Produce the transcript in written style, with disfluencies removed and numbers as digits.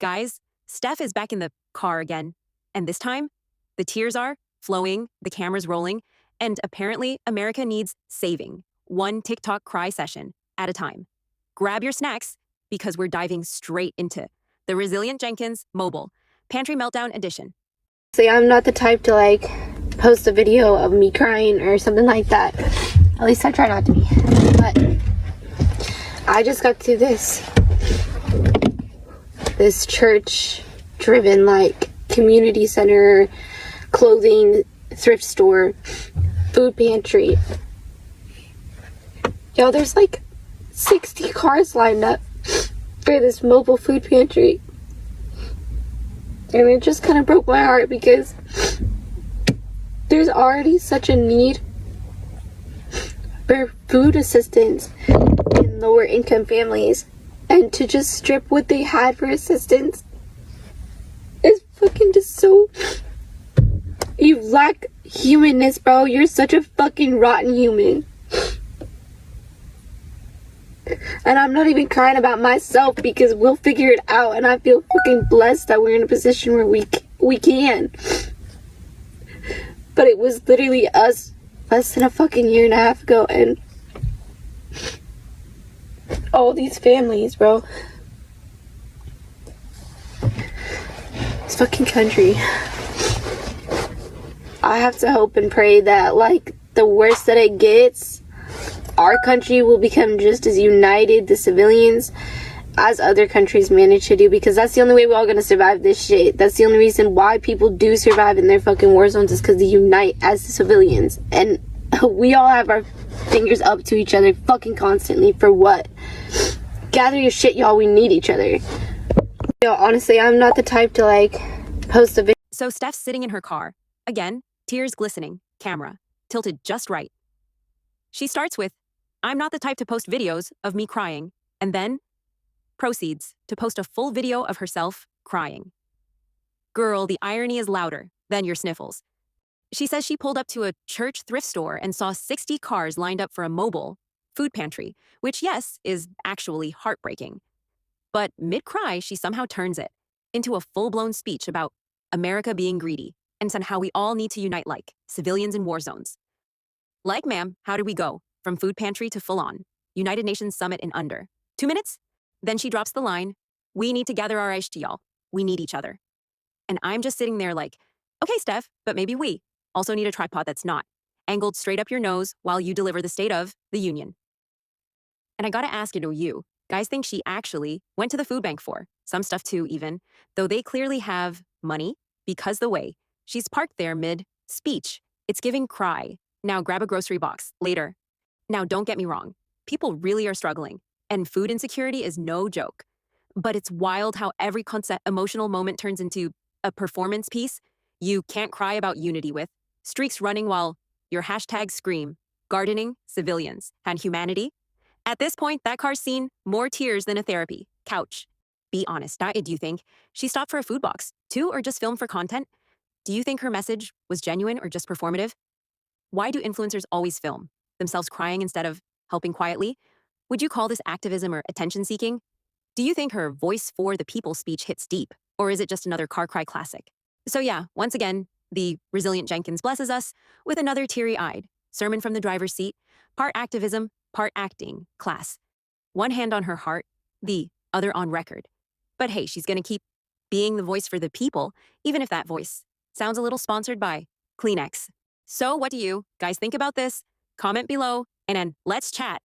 Guys, Steph is back in the car again. And this time, the tears are flowing, the camera's rolling, and apparently America needs saving. One TikTok cry session at a time. Grab your snacks because we're diving straight into the Resilient Jenkins Mobile Pantry Meltdown Edition. See, I'm not the type to post a video of me crying or something like that. At least I try not to be. But I just got to this church driven community center, clothing, thrift store, food pantry. Yo, there's 60 cars lined up for this mobile food pantry. And it just kind of broke my heart because there's already such a need for food assistance in lower income families. And to just strip what they had for assistance is fucking just so... You lack humanness, bro. You're such a fucking rotten human. And I'm not even crying about myself because we'll figure it out. And I feel fucking blessed that we're in a position where we can. But it was literally us less than a fucking year and a half ago. And all these families, bro. This fucking country. I have to hope and pray that the worse that it gets, our country will become just as united, the civilians, as other countries manage to do, because that's the only way we're all gonna survive this shit. That's the only reason why people do survive in their fucking war zones is because they unite as the civilians. And we all have our fingers up to each other fucking constantly for what? Gather your shit, y'all. We need each other. Yo, honestly, I'm not the type to post a video. So Steph's sitting in her car. Again, tears glistening, camera tilted just right. She starts with, "I'm not the type to post videos of me crying," and then proceeds to post a full video of herself crying. Girl, the irony is louder than your sniffles. She says she pulled up to a church thrift store and saw 60 cars lined up for a mobile food pantry, which, yes, is actually heartbreaking. But mid-cry, she somehow turns it into a full-blown speech about America being greedy and how we all need to unite like civilians in war zones. Like, ma'am, how did we go? From food pantry to full-on United Nations summit in under 2 minutes? Then she drops the line, "We need to gather our ish to y'all. We need each other." And I'm just sitting there okay, Steph, but maybe we also need a tripod that's not angled straight up your nose while you deliver the State of the Union. And I gotta ask you, do you guys think she actually went to the food bank for some stuff too, even though they clearly have money? Because the way she's parked there mid-speech, it's giving cry. Now grab a grocery box later. Now don't get me wrong, people really are struggling, and food insecurity is no joke. But it's wild how every emotional moment turns into a performance piece you can't cry about unity with, streaks running while your hashtags scream, gardening, civilians, and humanity. At this point, that car's seen more tears than a therapy couch. Be honest, do you think she stopped for a food box too, or just filmed for content? Do you think her message was genuine or just performative? Why do influencers always film themselves crying instead of helping quietly? Would you call this activism or attention-seeking? Do you think her voice for the people speech hits deep, or is it just another car cry classic? So yeah, once again, the Resilient Jenkins blesses us with another teary-eyed sermon from the driver's seat, part activism, part acting class. One hand on her heart, the other on record. But hey, she's gonna keep being the voice for the people, even if that voice sounds a little sponsored by Kleenex. So what do you guys think about this? Comment below, and then let's chat.